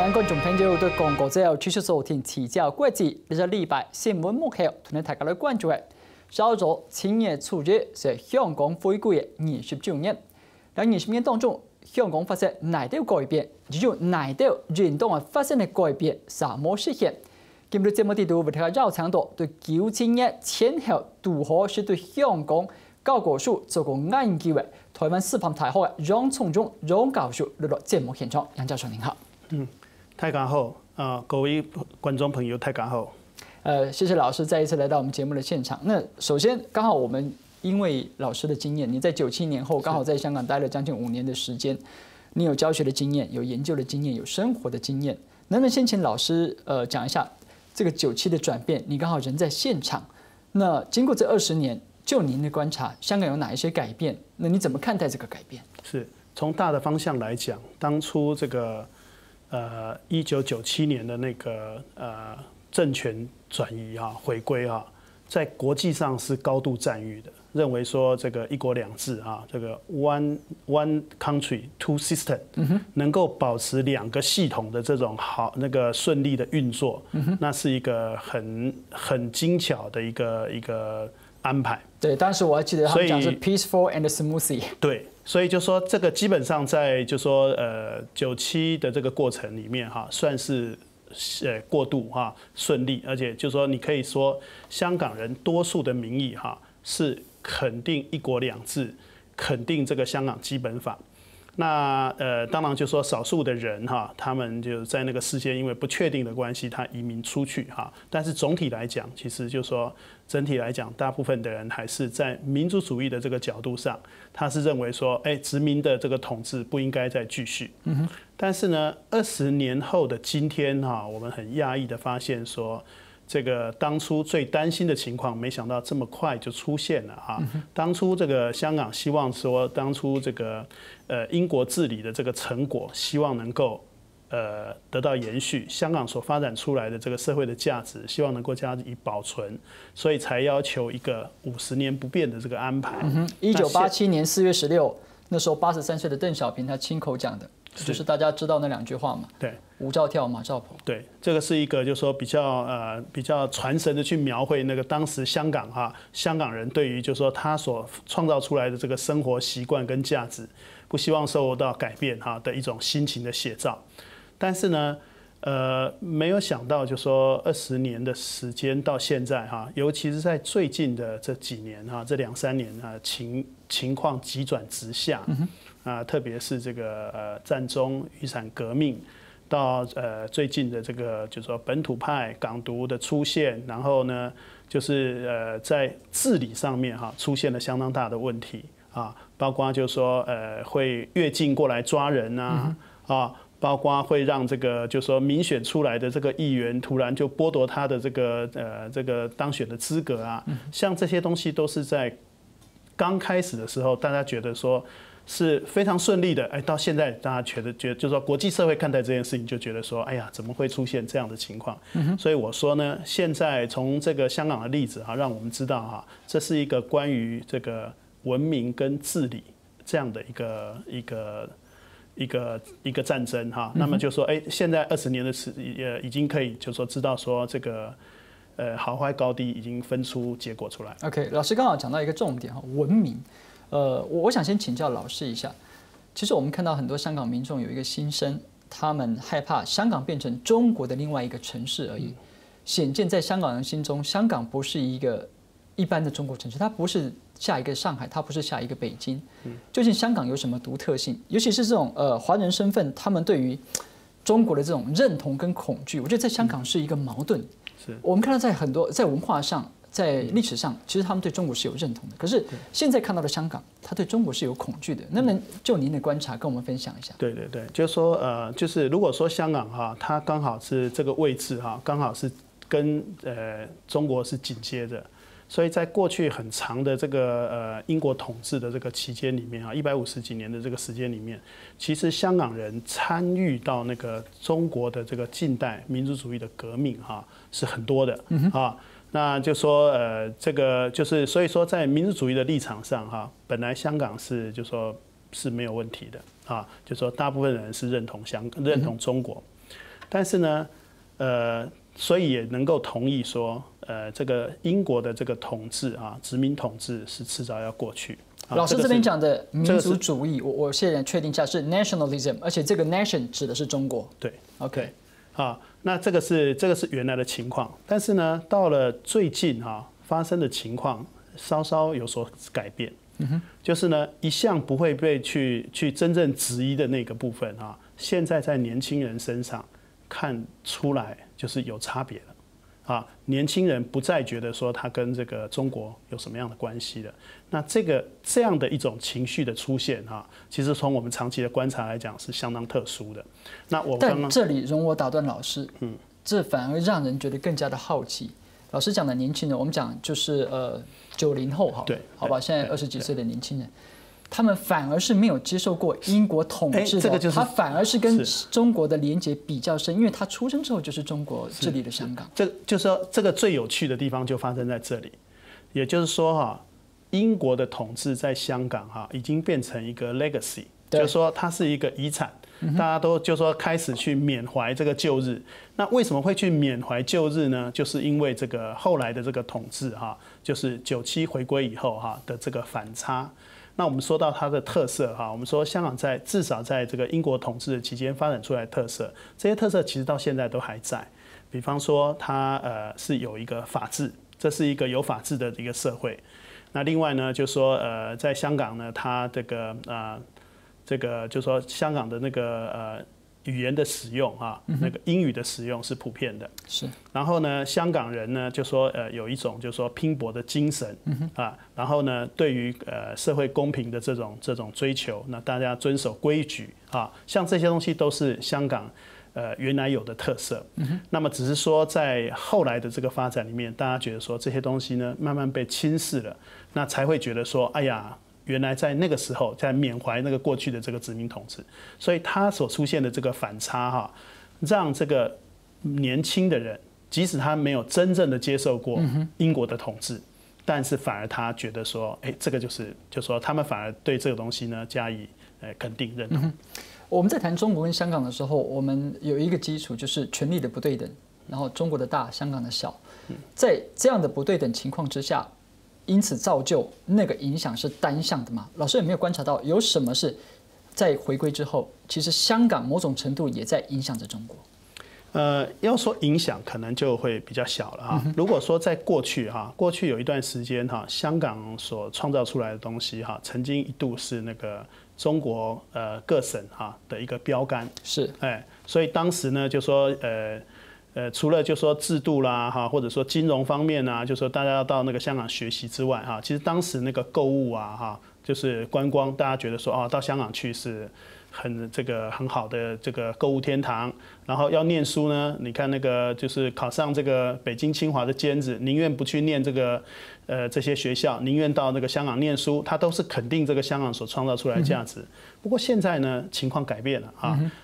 迎觀眾朋友對廣告之後繼續收聽提教國際呢個禮拜新聞幕後，同大家來關注嘅，稍早青年初日是香港回歸嘅29年。喺20年當中，香港發生哪啲改變？只有哪啲運動發生嘅改變，什麼實現？今日節目地圖為大家繞長度對97年前後如何是對香港教科書做過研究嘅台灣師範大學嘅楊聰忠楊教授嚟到節目現場。楊教授您好。大家好，各位觀眾朋友，大家好。謝謝老師再一次來到我們節目的現場。那首先，剛好我們因為老師的經驗，你在97年後剛好在香港待了將近5年的時間，你有教學的經驗，有研究的經驗，有生活的經驗。能不能先請老師講一下這個97的轉變？你剛好人在現場，那經過這20年，就您的觀察，香港有哪一些改變？那你怎麼看待這個改變？是從大的方向來講，當初這個1997年的那個政權轉移回歸在國際上是高度讚譽的，認為說這個一國兩制這個 one country two system 能夠保持兩個系統的這種好那個順利的運作，那是一個很精巧的一個安排。對，當時我還記得他們講是 peaceful and smooth。對。所以就說這個基本上在就說97的這個過程裡面算是過渡順利，而且就說你可以說香港人多數的民意是肯定一國兩制，肯定這個香港基本法。那當然就說少數的人他們就在那個世界因為不確定的關係，他移民出去但是總體來講，其實就說整體來講，大部分的人還是在民族主義的這個角度上，他是認為說，殖民的這個統治不應該再繼續。但是呢，20年後的今天我們很訝異的發現說，這個當初最擔心的情況，沒想到這麼快就出現了當初這個香港希望說，當初這個英國治理的這個成果，希望能夠得到延續，香港所發展出來的這個社會的價值，希望能夠加以保存，所以才要求一個50年不變的這個安排。1987年4月16，那時候83歲的鄧小平他親口講的。就是大家知道那兩句話嘛？對，舞照跳，馬照跑。對，這個是一個就是說比較傳神的去描繪那個當時香港人對於就是說他所創造出來的這個生活習慣跟價值，不希望受到改變的一種心情的寫照。但是呢，沒有想到就是說20年的時間到現在尤其是在最近的這幾年這2-3年情況急轉直下。特別是這個戰中雨傘革命，到最近的這個就是說本土派港獨的出現，然後呢，就是在治理上面出現了相當大的問題包括就是說會越境過來抓人包括會讓這個就是說民選出來的這個議員突然就剝奪他的這個當選的資格像這些東西都是在剛開始的時候，大家覺得說是非常順利的，到現在大家覺得就是說國際社會看待這件事情，就覺得說，哎呀，怎麼會出現這樣的情況？所以我說呢，現在從這個香港的例子讓我們知道這是一個關於這個文明跟治理這樣的一個戰爭那麼就說，現在20年的已經可以就說知道說這個好壞高低已經分出結果出來。OK， 老師剛好講到一個重點文明。我想先請教老師一下，其實我們看到很多香港民眾有一個心聲，他們害怕香港變成中國的另外一個城市而已。顯見在香港人心中，香港不是一個一般的中國城市，它不是下一個上海，它不是下一個北京。究竟香港有什麼獨特性？尤其是這種華人身份，他們對於中國的這種認同跟恐懼，我覺得在香港是一個矛盾。我們看到在很多在文化上，在歷史上，其實他們對中國是有認同的。可是現在看到的香港，他對中國是有恐懼的。能不能就您的觀察跟我們分享一下？對，就是說就是如果說香港它剛好是這個位置剛好是跟中國是緊接的，所以在過去很長的這個英國統治的這個期間裡面150幾年的這個時間裡面，其實香港人參與到那個中國的這個近代民族主義的革命是很多的那就說這個就是所以說在民族主義的立場上本來香港是就說是沒有問題的就說大部分人是認同中國。但是呢，所以也能够同意说，这个英国的这个统治啊，殖民统治是迟早要过去。老师这边讲的民族主义，我现在确定一下是 nationalism， 而且这个 nation 指的是中国。对 ，OK， 啊，那这个是原来的情况，但是呢，到了最近发生的情况稍稍有所改变。就是呢，一向不会被去真正质疑的那个部分现在在年轻人身上看出来就是有差别了。年轻人不再觉得说他跟这个中国有什么样的关系了。那这样的一种情绪的出现其实从我们长期的观察来讲是相当特殊的。那我刚刚但这里容我打断老师，这反而让人觉得更加的好奇。老师讲的年轻人，我们讲就是90后好吧，现在20几岁的年轻人。他们反而是没有接受过英国统治的，他反而是跟中国的连结比较深，因为他出生之后就是中国治理的香港。就是说，这个最有趣的地方就发生在这里，也就是说英国的统治在香港已经变成一个 legacy， 就是说它是一个遗产，大家都就说开始去缅怀这个旧日。那为什么会去缅怀旧日呢？就是因为这个后来的这个统治就是97回归以后的这个反差。那我们说到它的特色我们说香港至少在这个英国统治的期间发展出来的特色，这些特色其实到现在都还在。比方说它是有一个法治，这是一个有法治的一个社会。那另外呢，就说在香港呢，它这个就说香港的那个语言的使用那个英语的使用是普遍的。是。然后呢，香港人呢就说有一种就说拼搏的精神然后呢，对于社会公平的这种追求，那大家遵守规矩像这些东西都是香港原来有的特色。那么只是说在后来的这个发展里面，大家觉得说这些东西呢慢慢被轻视了，那才会觉得说，哎呀。原来在那个时候，在缅怀那个过去的这个殖民统治，所以它所出现的这个反差让这个年轻的人，即使他没有真正的接受过英国的统治，但是反而他觉得说，这个就说他们反而对这个东西呢加以肯定认同。我们在谈中国跟香港的时候，我们有一个基础就是权力的不对等，然后中国的大，香港的小，在这样的不对等情况之下。因此造就那个影响是单向的吗？老师有没有观察到有什么是在回归之后，其实香港某种程度也在影响着中国？要说影响可能就会比较小了如果说在过去有一段时间香港所创造出来的东西曾经一度是那个中国各省的一个标杆。是。所以当时呢就说除了就说制度啦或者说金融方面就说大家要到那个香港学习之外其实当时那个购物就是观光，大家觉得说到香港去是很好的这个购物天堂。然后要念书呢，你看那个就是考上这个北京清华的尖子，宁愿不去念这些学校，宁愿到那个香港念书，他都是肯定这个香港所创造出来的价值。不过现在呢，情况改变了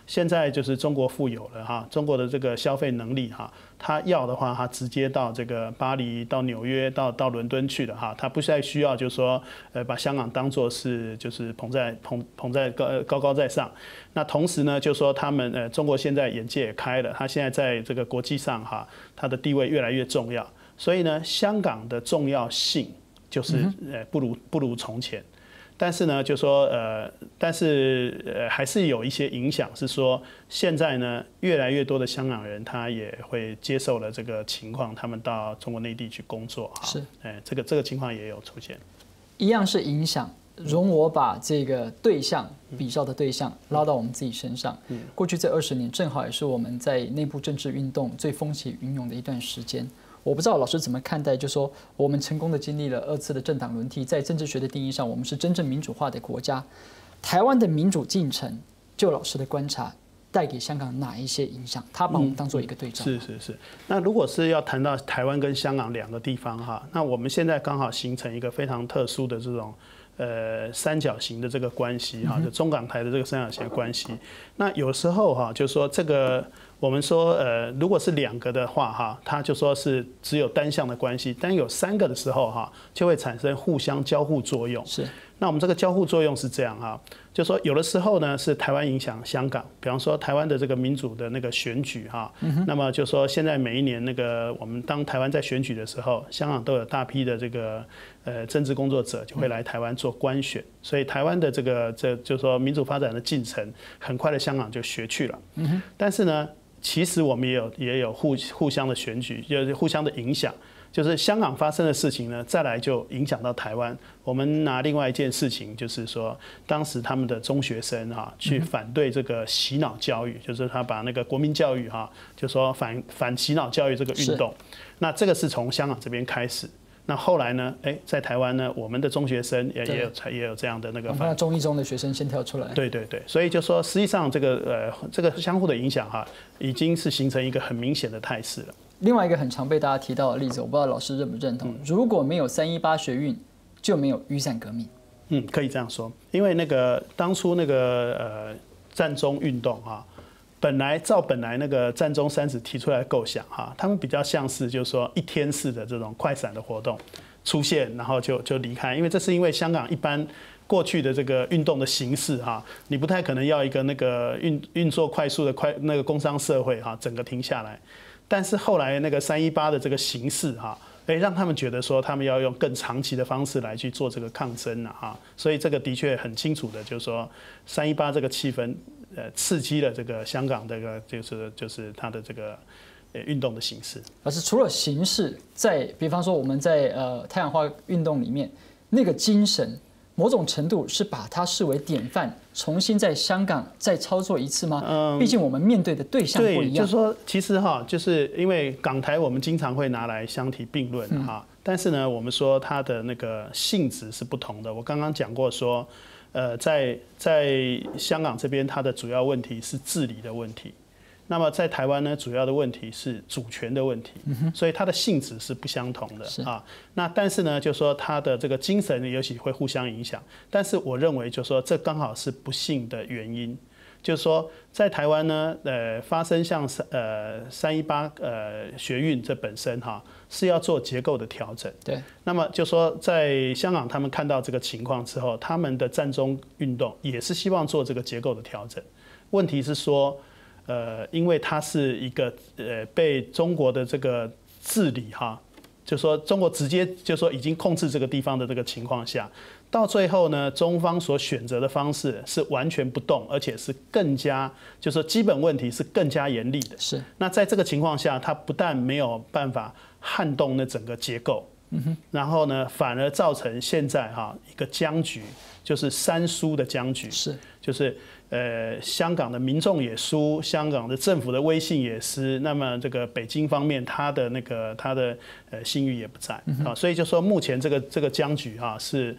现在就是中国富有了中国的这个消费能力他要的话，他直接到这个巴黎、到纽约、到伦敦去了他不再需要就是说把香港当作是就是捧在高高在上。那同时呢，就说他们中国现在眼界也开了，他现在在这个国际上他的地位越来越重要。所以呢，香港的重要性就是不如从前。但是呢，就说还是有一些影响，是说现在呢，越来越多的香港人他也会接受了这个情况，他们到中国内地去工作是，这个情况也有出现。一样是影响。容我把这个对象比较的对象拉到我们自己身上。过去这20年，正好也是我们在内部政治运动最风起云涌的一段时间。我不知道老师怎么看待，就说我们成功的经历了2次的政党轮替，在政治学的定义上，我们是真正民主化的国家。台湾的民主进程，就老师的观察，带给香港哪一些影响？他把我们当做一个对照。是。那如果是要谈到台湾跟香港2个地方那我们现在刚好形成一个非常特殊的这种三角形的这个关系就中港台的这个三角形的关系。那有时候就说这个我们说如果是2个的话它就说是只有单向的关系，但有3个的时候就会产生互相交互作用。是。那我们这个交互作用是这样哈，就说有的时候呢是台湾影响香港，比方说台湾的这个民主的那个选举哈，那么就说现在每一年那个我们当台湾在选举的时候，香港都有大批的这个政治工作者就会来台湾做官选，所以台湾的就说民主发展的进程，很快的香港就学去了。但是呢，其实我们也有互相的选举，就是互相的影响。就是香港发生的事情呢，再来就影响到台湾。我们拿另外一件事情，就是说，当时他们的中学生去反对这个洗脑教育，就是他把那个国民教育就说反洗脑教育这个运动。那这个是从香港这边开始。那后来呢？在台湾呢，我们的中学生也有这样的那个反。中一中的学生先跳出来。对，所以就说实际上这个相互的影响已经是形成一个很明显的态势了。另外一个很常被大家提到的例子，我不知道老师认不认同。如果没有3·18学运，就没有雨伞革命。可以这样说，因为那个当初那个战中运动本来那个战中30提出来的构想他们比较像是就是说一天式的这种快闪的活动出现，然后就离开，因为这是因为香港一般过去的这个运动的形式你不太可能要一个那个运作快速的那个工商社会整个停下来。但是后来那个3·18的这个形式让他们觉得说他们要用更长期的方式来去做这个抗争所以这个的确很清楚的，就是说3·18这个气氛刺激了这个香港这个就是它的这个运动的形式。而是除了形式，比方说我们在太阳花运动里面那个精神。某种程度是把它视为典范，重新在香港再操作一次吗？毕竟我们面对的对象不一样。对，就是说，其实就是因为港台我们经常会拿来相提并论但是呢，我们说它的那个性质是不同的。我刚刚讲过说，在香港这边，它的主要问题是治理的问题。那么在台湾呢，主要的问题是主权的问题，所以它的性质是不相同的那但是呢，就是说它的这个精神也许会互相影响。但是我认为，就是说这刚好是不幸的原因。就是说，在台湾呢，发生像3·18学运这本身是要做结构的调整。对。那么就说在香港，他们看到这个情况之后，他们的战中运动也是希望做这个结构的调整。问题是说。因为它是一个被中国的这个治理就说中国直接就说已经控制这个地方的这个情况下，到最后呢，中方所选择的方式是完全不动，而且是更加就说基本问题是更加严厉的。是。那在这个情况下，它不但没有办法撼动那整个结构，然后呢，反而造成现在一个僵局，就是三输的僵局。是。就是香港的民众也输，香港的政府的威信也失，那么这个北京方面他的信誉也不在所以就说目前这个僵局是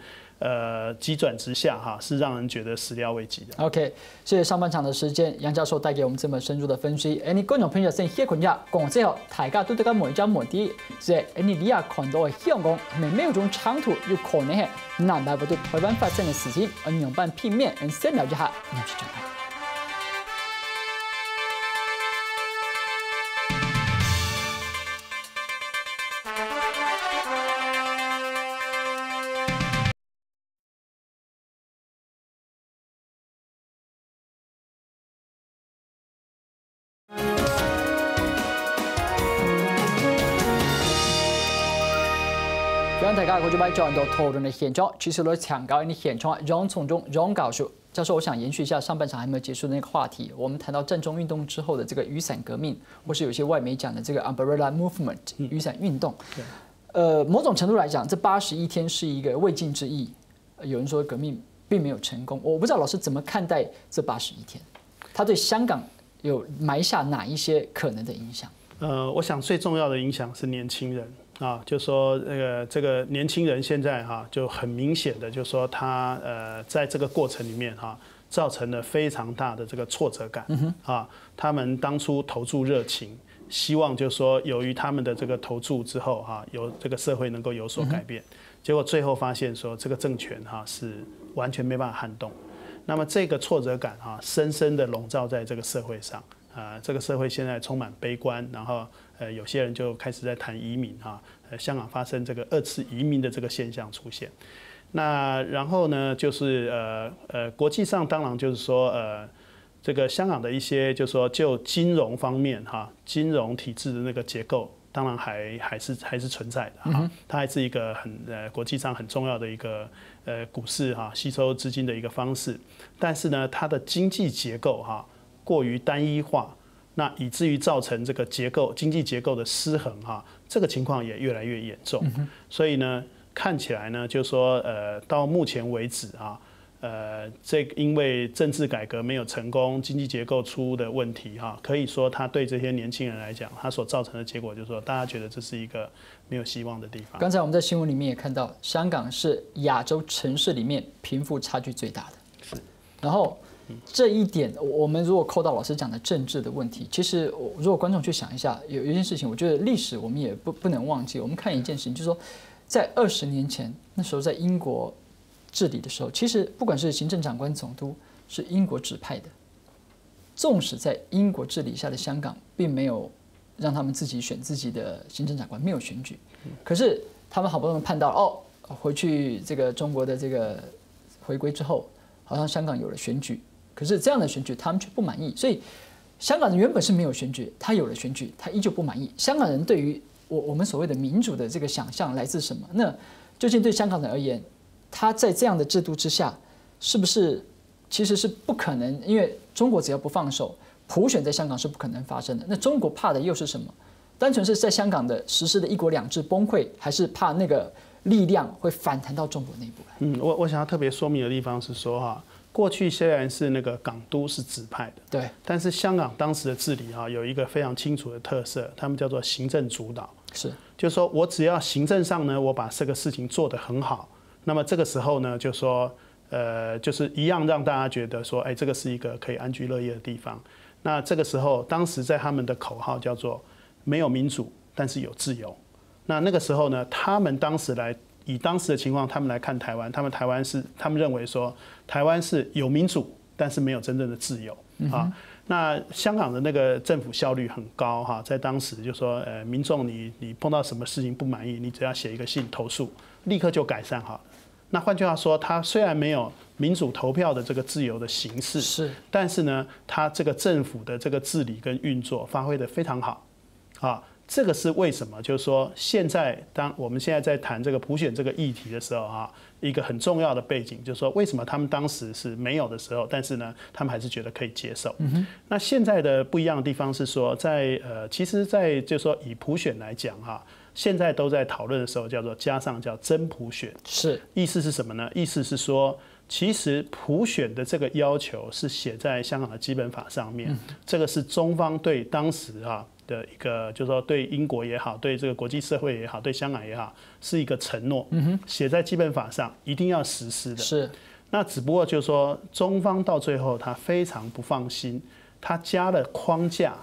急转直下是让人觉得始料未及的。OK， 谢谢上半场的时间，杨教授带给我们这么深入的分析。你观众朋友先歇困下，讲之後大家都對緊每張每啲，即係你也看到香港每一種長途有可能係南北部對台灣發生的事情，用半片面先了解下，你去展開。大家好，就把转到讨论的现场，其实来强调你现场让从中让教授。教授，我想延续一下上半场还没有结束的那个话题。我们谈到战中运动之后的这个雨伞革命，或是有些外媒讲的这个 umbrella movement 雨伞运动。某种程度来讲，这81天是一个未尽之役。有人说革命并没有成功，我不知道老师怎么看待这81天，它对香港有埋下哪一些可能的影响？我想最重要的影响是年轻人。就说这个年轻人现在就很明显的，就说他在这个过程里面造成了非常大的这个挫折感他们当初投注热情，希望就说由于他们的这个投注之后有这个社会能够有所改变，结果最后发现说这个政权是完全没办法撼动。那么这个挫折感深深的笼罩在这个社会上这个社会现在充满悲观，然后有些人就开始在谈移民香港发生这个2次移民的这个现象出现。那然后呢，就是国际上当然就是说这个香港的一些就是说就金融方面哈，金融体制的那个结构，当然还是存在的哈，它还是一个国际上很重要的一个股市哈吸收资金的一个方式，但是呢，它的经济结构哈过于单一化，那以至于造成这个经济结构的失衡哈，这个情况也越来越严重，所以呢。看起来呢，就是说，到目前为止啊，因为政治改革没有成功，经济结构出的问题哈，可以说它对这些年轻人来讲，它所造成的结果就是说，大家觉得这是一个没有希望的地方。刚才我们在新闻里面也看到，香港是亚洲城市里面贫富差距最大的。是。然后这一点，我们如果扣到老师讲的政治的问题，其实如果观众去想一下，有一件事情，我觉得历史我们也不能忘记。我们看一件事情，就是说。在20年前，那时候在英国治理的时候，其实不管是行政长官、总督是英国指派的。纵使在英国治理下的香港，并没有让他们自己选自己的行政长官，没有选举。可是他们好不容易盼到回去这个中国的这个回归之后，好像香港有了选举。可是这样的选举，他们却不满意。所以香港人原本是没有选举，他有了选举，他依旧不满意。香港人对于我们所谓的民主的这个想象来自什么？那究竟对香港人而言，他在这样的制度之下，是不是其实是不可能？因为中国只要不放手，普选在香港是不可能发生的。那中国怕的又是什么？单纯是在香港的实施的一国两制崩溃，还是怕那个力量会反弹到中国内部来？我想要特别说明的地方是说哈。过去虽然是那个港督是指派的，对，但是香港当时的治理有一个非常清楚的特色，他们叫做行政主导，是，就是说我只要行政上呢，我把这个事情做得很好，那么这个时候呢，就说就是一样让大家觉得说，这个是一个可以安居乐业的地方。那这个时候，当时在他们的口号叫做没有民主，但是有自由。那个时候呢，他们当时以当时的情况，他们来看台湾，他们认为说台湾是有民主，但是没有真正的自由啊。那香港的那个政府效率很高哈，在当时就说民众你碰到什么事情不满意，你只要写一个信投诉，立刻就改善好了。那换句话说，它虽然没有民主投票的这个自由的形式，是，但是呢，它这个政府的这个治理跟运作发挥得非常好啊。这个是为什么？就是说，当我们现在在谈这个普选这个议题的时候啊，一个很重要的背景就是说，为什么他们当时是没有的时候，但是呢，他们还是觉得可以接受。那现在的不一样的地方是说，其实，在就是说以普选来讲哈，现在都在讨论的时候叫真普选，是，意思是什么呢？意思是说。其实普选的这个要求是写在香港的基本法上面，这个是中方对当时的一个，就是说对英国也好，对这个国际社会也好，对香港也好，是一个承诺，写在基本法上，一定要实施的。是。那只不过就是说，中方到最后他非常不放心，他加了框架。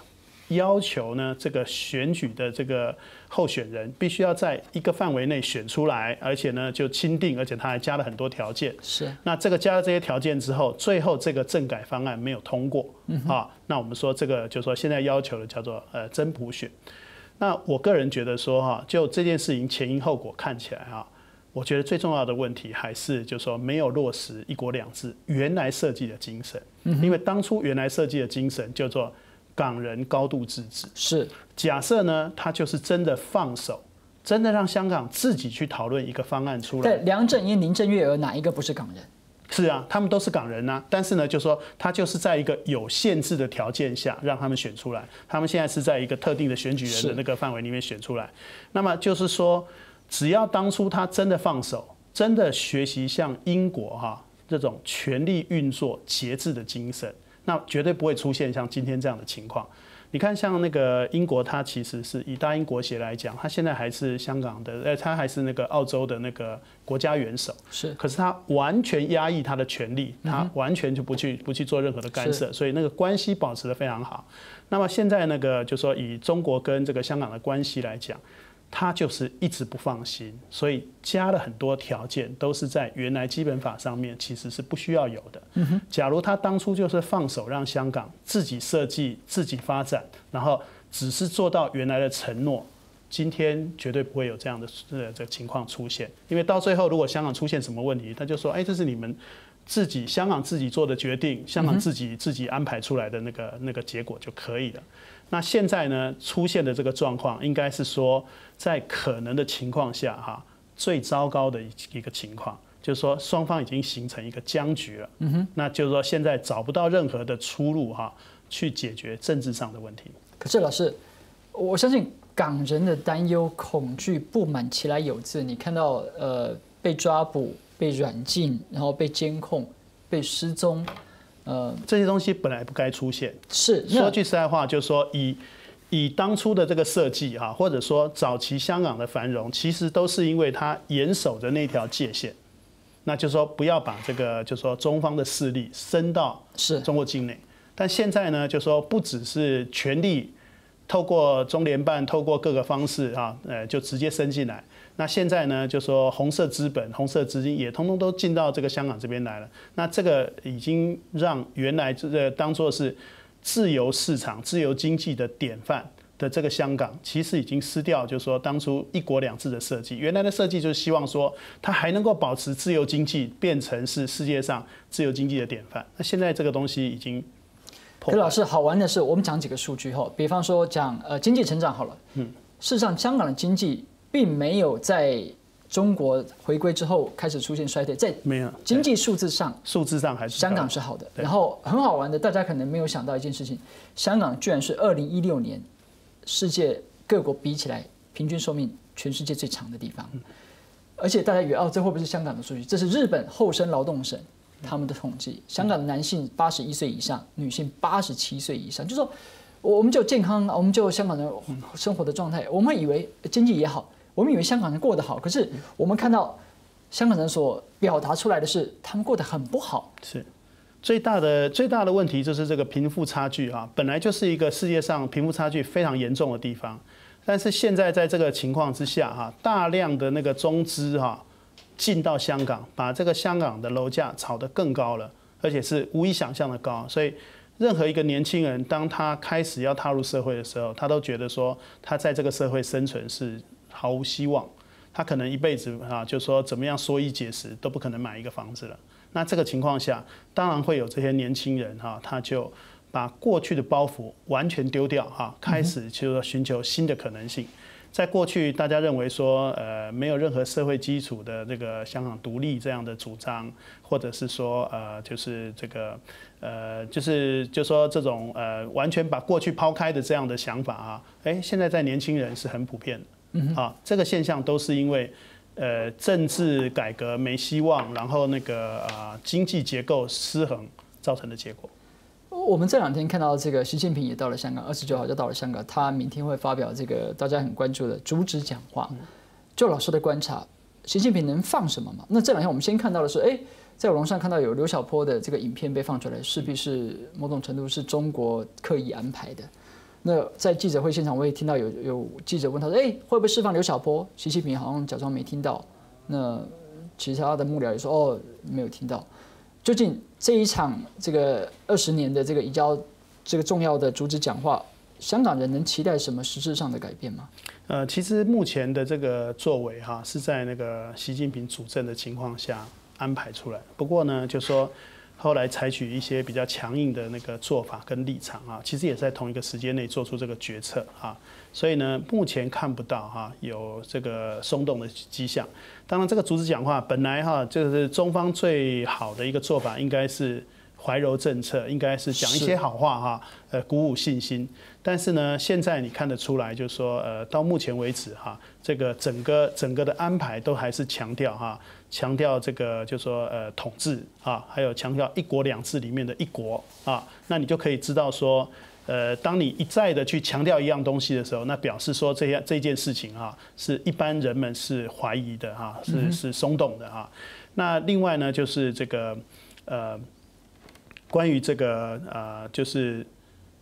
要求呢，这个选举的这个候选人必须要在一个范围内选出来，而且呢就钦定，而且他还加了很多条件。是。那这个加了这些条件之后，最后这个政改方案没有通过那我们说这个就是说现在要求的叫做真普选。那我个人觉得说就这件事情前因后果看起来我觉得最重要的问题还是就是说没有落实一国两制原来设计的精神，因为当初原来设计的精神叫做。港人高度自治是假设呢，他就是真的放手，真的让香港自己去讨论一个方案出来。对，梁振英、林郑月娥哪一个不是港人？是啊，他们都是港人啊。但是呢，就说他就是在一个有限制的条件下让他们选出来。他们现在是在一个特定的选举人的那个范围里面选出来。那么就是说，只要当初他真的放手，真的学习像英国这种权力运作节制的精神。那绝对不会出现像今天这样的情况。你看，像那个英国，它其实是以大英国协来讲，它现在还是香港的，它还是那个澳洲的那个国家元首。是。可是它完全压抑它的权利，它完全就不去做任何的干涉，所以那个关系保持得非常好。那么现在那个就说以中国跟这个香港的关系来讲。他就是一直不放心，所以加了很多条件，都是在原来基本法上面其实是不需要有的。假如他当初就是放手让香港自己设计、自己发展，然后只是做到原来的承诺，今天绝对不会有这样的这个情况出现，因为到最后如果香港出现什么问题，他就说，这是你们香港自己做的决定，香港自己安排出来的那个结果就可以了。那现在呢出现的这个状况，应该是说在可能的情况下最糟糕的一个情况，就是说双方已经形成一个僵局了。那就是说现在找不到任何的出路去解决政治上的问题。可是老师，我相信港人的担忧、恐惧、不满其来有自。你看到被抓捕、被软禁，然后被监控、被失踪，这些东西本来不该出现。是说句实在话，就是说以当初的这个设计或者说早期香港的繁荣，其实都是因为它严守着那条界限。那就是说不要把这个就是说中方的势力伸到中国境内。但现在呢，就是说不只是权力透过中联办，透过各个方式就直接伸进来。那现在呢，就说红色资本、红色资金也通通都进到这个香港这边来了。那这个已经让原来这个当作是自由市场、自由经济的典范的这个香港，其实已经失掉，就是说当初一国两制的设计。原来的设计就是希望说，它还能够保持自由经济，变成是世界上自由经济的典范。那现在这个东西已经。可是老师，好玩的是，我们讲几个数据比方说讲经济成长好了，事实上香港的经济并没有在中国回归之后开始出现衰退，在经济数字上还是香港是好的。然后很好玩的，大家可能没有想到一件事情，香港居然是2016年世界各国比起来平均寿命全世界最长的地方，而且大家以为这会不会是香港的数据？这是日本厚生劳动省他们的统计，香港的男性81岁以上，女性87岁以上，就是说，我们就健康，我们就香港人生活的状态，我们以为经济也好，我们以为香港人过得好，可是我们看到香港人所表达出来的是，他们过得很不好。是最大的问题就是这个贫富差距本来就是一个世界上贫富差距非常严重的地方，但是现在在这个情况之下大量的那个中资进到香港，把这个香港的楼价炒得更高了，而且是无以想象的高。所以，任何一个年轻人，当他开始要踏入社会的时候，他都觉得说，他在这个社会生存是毫无希望。他可能一辈子就说怎么样缩衣节食都不可能买一个房子了。那这个情况下，当然会有这些年轻人他就把过去的包袱完全丢掉开始就寻求新的可能性。在过去，大家认为说，没有任何社会基础的这个香港独立这样的主张，或者是说，就是这个，就说这种完全把过去抛开的这样的想法现在在年轻人是很普遍的。这个现象都是因为，政治改革没希望，然后那个经济结构失衡造成的结果。我们这2天看到这个习近平也到了香港，29号就到了香港，他明天会发表这个大家很关注的主旨讲话。就老师的观察，习近平能放什么吗？那这2天我们先看到的是，在网络上看到有刘晓波的这个影片被放出来，势必是某种程度是中国刻意安排的。那在记者会现场，我也听到有记者问他说：“会不会释放刘晓波？”习近平好像假装没听到。那其他的幕僚也说：“哦，没有听到。”究竟这一场这个20年的这个移交这个重要的主旨讲话，香港人能期待什么实质上的改变吗？其实目前的这个作为是在那个习近平主政的情况下安排出来。不过呢，就说后来采取一些比较强硬的那个做法跟立场其实也在同一个时间内做出这个决策所以呢，目前看不到有这个松动的迹象。当然，这个主旨讲话本来就是中方最好的一个做法，应该是怀柔政策，应该是讲一些好话鼓舞信心。但是呢，现在你看得出来，就是说到目前为止这个整个的安排都还是强调这个就是说统治还有强调一国两制里面的一国那你就可以知道说。当你一再的去强调一样东西的时候，那表示说这件事情是一般人们是怀疑的是松动的那另外呢，就是这个关于这个就是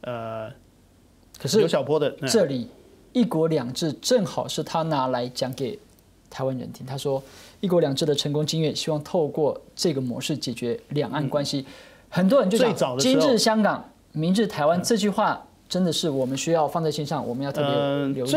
可是刘晓波的这里一国两制正好是他拿来讲给台湾人听。他说一国两制的成功经验，希望透过这个模式解决两岸关系。很多人就讲今日香港。明日台湾这句话真的是我们需要放在心上，我们要特别留意。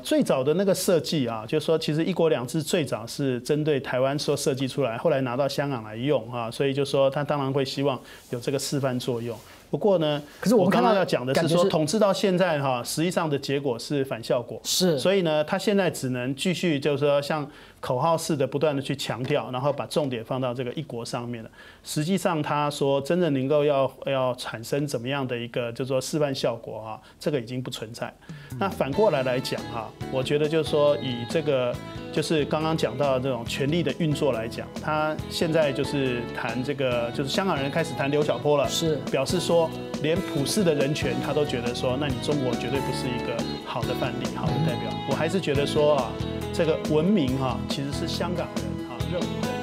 最早的那个设计啊，就是说其实一国两制最早是针对台湾所设计出来，后来拿到香港来用啊，所以就说他当然会希望有这个示范作用。不过呢，可是我们刚刚要讲的是说，统治到现在哈，实际上的结果是反效果。是，所以呢，他现在只能继续就是说像口号式的不断的去强调，然后把重点放到这个一国上面了。实际上他说真正能够要产生怎么样的一个就是说示范效果啊，这个已经不存在。那反过来讲哈，我觉得就是说以这个就是刚刚讲到的这种权力的运作来讲，他现在就是谈这个就是香港人开始谈刘晓波了，是表示说连普世的人权他都觉得说，那你中国绝对不是一个好的范例、好的代表。我还是觉得说啊，这个文明哈其实是香港人啊认为的。